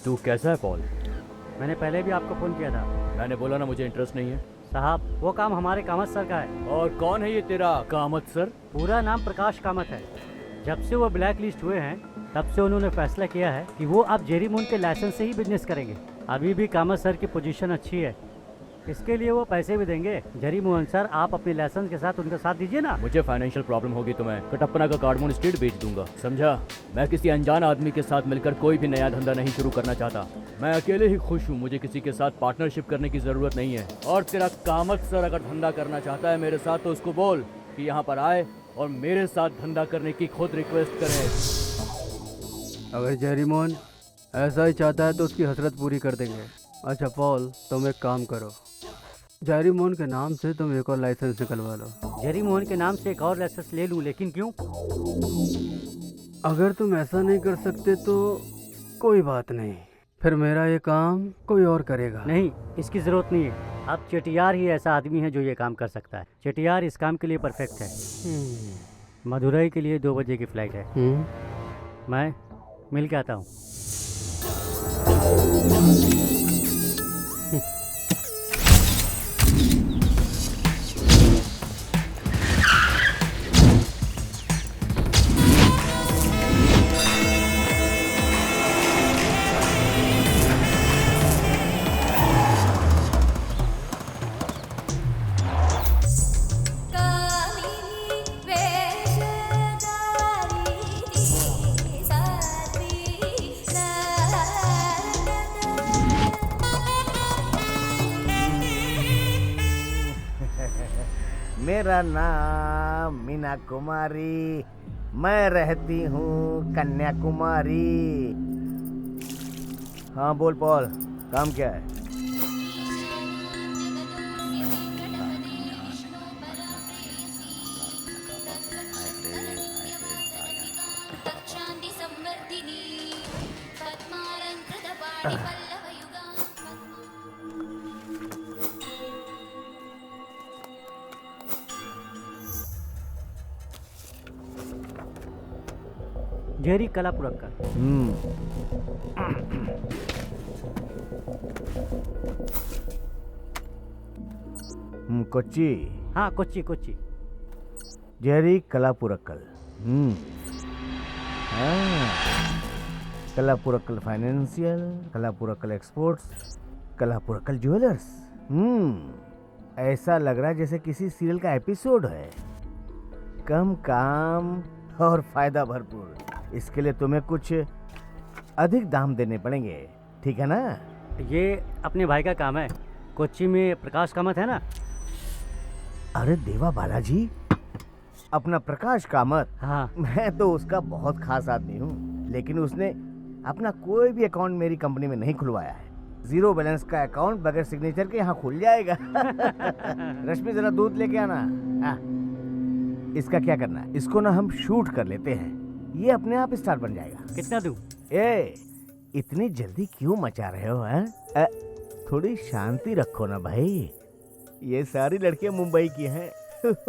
तू कैसा है पॉल? मैंने पहले भी आपको फ़ोन किया था मैंने बोला ना मुझे इंटरेस्ट नहीं है। साहब। वो काम हमारे कामत सर का है। और कौन है ये तेरा कामत सर? पूरा नाम प्रकाश कामत है। जब से वो ब्लैक लिस्ट हुए हैं तब से उन्होंने फैसला किया है कि वो अब जेरी मून के लाइसेंस से ही बिजनेस करेंगे। अभी भी कामत सर की पोजीशन अच्छी है, इसके लिए वो पैसे भी देंगे। जेरी मोहन सर, आप अपने लाइसेंस के साथ उनका साथ दीजिए ना। मुझे फाइनेंशियल प्रॉब्लम होगी तो मैं कटप्पना का कार्डमोन स्ट्रीट बेच दूंगा, समझा? मैं किसी अनजान आदमी के साथ मिलकर कोई भी नया धंधा नहीं शुरू करना चाहता। मैं अकेले ही खुश हूँ, मुझे किसी के साथ पार्टनरशिप करने की जरूरत नहीं है। और तेरा कामत सर अगर धंधा करना चाहता है मेरे साथ तो उसको बोल कि यहाँ पर आए और मेरे साथ धंधा करने की खुद रिक्वेस्ट करे। अगर जेरी मोहन ऐसा ही चाहता है तो उसकी हसरत पूरी कर देंगे। अच्छा पॉल, तुम एक काम करो, जेरी मोहन के नाम से तुम एक और लाइसेंस निकलवा लो। जेरी मोहन के नाम से एक और लाइसेंस ले लूं, लेकिन क्यों? अगर तुम ऐसा नहीं कर सकते तो कोई बात नहीं, फिर मेरा ये काम कोई और करेगा। नहीं, इसकी जरूरत नहीं है। अब चेटियार ही ऐसा आदमी है जो ये काम कर सकता है। चेटियार इस काम के लिए परफेक्ट है। मदुरई के लिए 2 बजे की फ्लाइट है। मैं मिल के आता हूँ। मेरा नाम मीना कुमारी, मैं रहती हूँ कन्याकुमारी। हाँ बोल पॉल, काम क्या है? जेरी कलापुरक्कर। कोच्चि। हाँ, Kochi Kochi. Jerry Kalapurakkal. Kalapurakkal financial, Kalapurakkal exports, Kalapurakkal jewellers. ऐसा लग रहा है जैसे किसी सीरियल का एपिसोड है। कम काम और फायदा भरपूर। इसके लिए तुम्हें कुछ अधिक दाम देने पड़ेंगे, ठीक है ना? ये अपने भाई का काम है। कोच्चि में प्रकाश कामत है ना? अरे देवा बालाजी, अपना प्रकाश कामत। हाँ। मैं तो उसका बहुत खास आदमी हूँ, लेकिन उसने अपना कोई भी अकाउंट मेरी कंपनी में नहीं खुलवाया है। 0 बैलेंस का अकाउंट बगैर सिग्नेचर के यहाँ खुल जाएगा। रश्मि, जरा दूध लेके आना। इसका क्या करना है, इसको ना हम शूट कर लेते हैं, ये अपने आप स्टार बन जाएगा। कितना दूं? इतनी जल्दी क्यों मचा रहे हो? हैं? थोड़ी शांति रखो ना भाई, ये सारी लड़कियां मुंबई की हैं।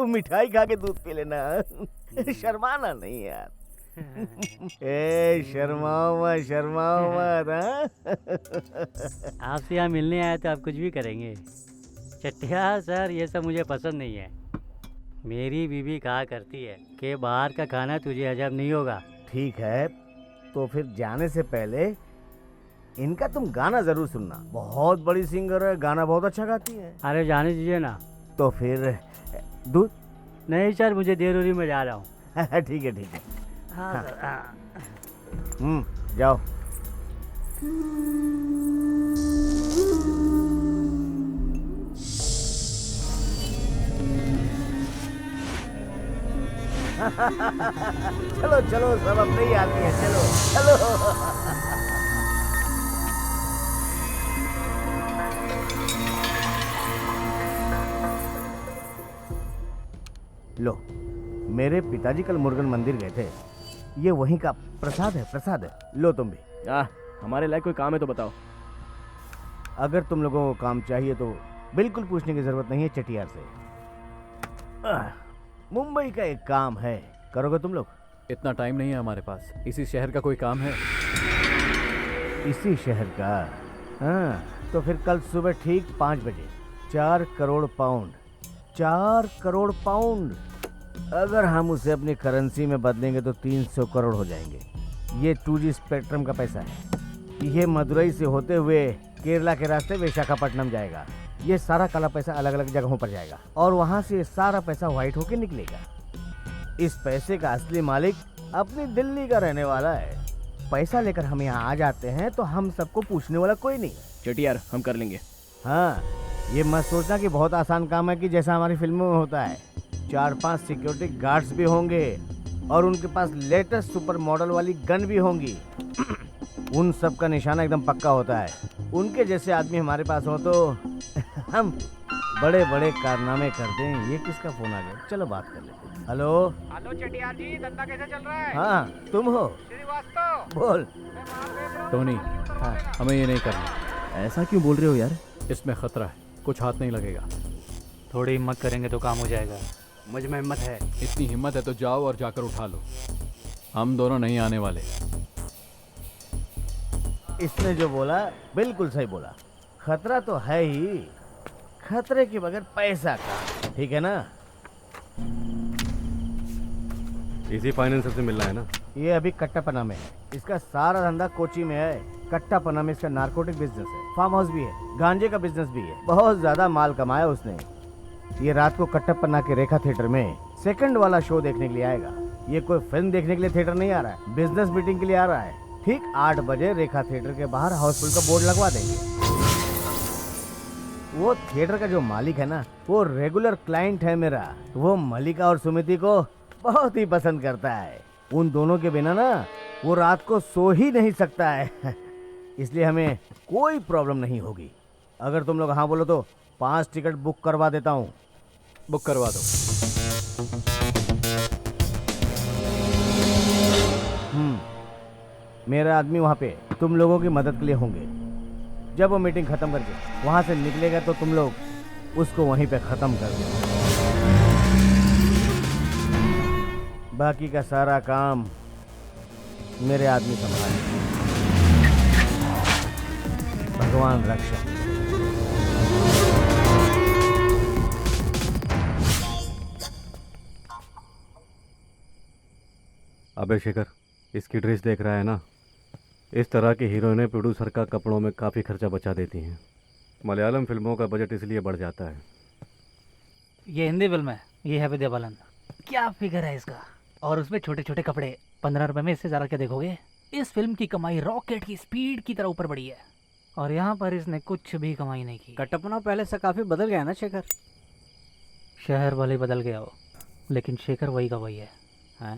मिठाई खा के दूध पी लेना। शर्माना नहीं यार। शर्माओ मत, शर्माओ मत। आपसे यहाँ मिलने आए तो आप कुछ भी करेंगे। चट्टिया सर, ये सब मुझे पसंद नहीं है। मेरी बीवी कहा करती है कि बाहर का खाना तुझे हजम नहीं होगा। ठीक है, तो फिर जाने से पहले इनका तुम गाना जरूर सुनना। बहुत बड़ी सिंगर है, गाना बहुत अच्छा गाती है। अरे जाने दीजिए ना। तो फिर दूध? नहीं सर, मुझे देर हो रही, मैं जा रहा हूँ। ठीक है ठीक है। हाँ। जाओ। चलो चलो, सब अपने ही आदमी है, चलो चलो। लो, मेरे पिताजी कल मुरुगन मंदिर गए थे, ये वहीं का प्रसाद है, प्रसाद है। लो तुम भी। हमारे लायक कोई काम है तो बताओ। अगर तुम लोगों को काम चाहिए तो बिल्कुल पूछने की जरूरत नहीं है चटियार से। मुंबई का एक काम है, करोगे तुम लोग? इतना टाइम नहीं है हमारे पास। इसी शहर का कोई काम है? इसी शहर का? हाँ, तो फिर कल सुबह ठीक 5 बजे 4 करोड़ पाउंड, 4 करोड़ पाउंड। अगर हम उसे अपनी करेंसी में बदलेंगे तो 300 करोड़ हो जाएंगे। ये 2G स्पेक्ट्रम का पैसा है। ये मदुरई से होते हुए केरला के रास्ते विशाखापट्टनम जाएगा। ये सारा काला पैसा अलग अलग जगहों पर जाएगा और वहाँ से सारा पैसा व्हाइट होके निकलेगा। इस पैसे का असली मालिक अपनी दिल्ली का रहने वाला है। पैसा लेकर हम यहाँ आ जाते हैं तो हम सबको पूछने वाला कोई नहीं। चेटियार, हम कर लेंगे। हाँ, ये मत सोचना कि बहुत आसान काम है कि जैसा हमारी फिल्मों में होता है। 4-5 सिक्योरिटी गार्ड्स भी होंगे और उनके पास लेटेस्ट सुपर मॉडल वाली गन भी होंगी। उन सब का निशाना एकदम पक्का होता है। उनके जैसे आदमी हमारे पास हो तो हम बड़े बड़े कारनामे कर दें। ये किसका फोन आ गया? चलो बात कर लेते हैं। हेलो हेलो चेटियार जी, धंधा कैसे चल रहा है? हाँ, तुम हो? श्रीवास्तव, बोल। टोनी, हाँ, हमें ये नहीं करना। ऐसा क्यों बोल रहे हो यार? इसमें खतरा है, कुछ हाथ नहीं लगेगा। थोड़ी हिम्मत करेंगे तो काम हो जाएगा। मुझ में हिम्मत है। इतनी हिम्मत है तो जाओ और जाकर उठा लो। हम दोनों नहीं आने वाले। इसने जो बोला बिल्कुल सही बोला। खतरा तो है ही, खतरे के बगैर पैसा का, ठीक है ना? इसी फाइनेंसर से मिलना है ना? ये अभी कट्टापना में है। इसका सारा धंधा कोची में है। कट्टापना में इसका नारकोटिक बिजनेस है, फार्म हाउस भी है, गांजे का बिजनेस भी है। बहुत ज्यादा माल कमाया उसने। ये रात को कट्टापना के रेखा थिएटर में सेकंड वाला शो देखने के लिए आएगा। ये कोई फिल्म देखने के लिए थिएटर नहीं आ रहा है, बिजनेस मीटिंग के लिए आ रहा है। ठीक 8 बजे रेखा थिएटर के बाहर हाउसफुल का बोर्ड लगवा देंगे। वो थिएटर का जो मालिक है ना, वो रेगुलर क्लाइंट है मेरा। वो मलिका और सुमिति को बहुत ही पसंद करता है। उन दोनों के बिना ना वो रात को सो ही नहीं सकता है। इसलिए हमें कोई प्रॉब्लम नहीं होगी। अगर तुम लोग हाँ बोलो तो 5 टिकट बुक करवा देता हूँ। बुक करवा दो। मेरा आदमी वहाँ पे तुम लोगों की मदद के लिए होंगे। जब वो मीटिंग खत्म करके वहाँ से निकलेगा तो तुम लोग उसको वहीं पे खत्म कर देना। बाकी का सारा काम मेरे आदमी संभालेंगे। भगवान रक्षा। अबे शेखर, इसकी ड्रेस देख रहा है ना? इस तरह की हीरोइनें प्रोड्यूसर का कपड़ों में काफ़ी खर्चा बचा देती हैं। मलयालम फिल्मों का बजट इसलिए बढ़ जाता है। ये हिंदी फिल्म है, ये है विद्या बालन। क्या फिगर है इसका, और उसमें छोटे छोटे कपड़े। 15 रुपए में इससे ज़्यादा क्या देखोगे? इस फिल्म की कमाई रॉकेट की स्पीड की तरह ऊपर बढ़ी है, और यहाँ पर इसने कुछ भी कमाई नहीं की। कटपना पहले से काफी बदल गया ना शेखर? शहर वाले बदल गया हो, लेकिन शेखर वही का वही है। हाँ?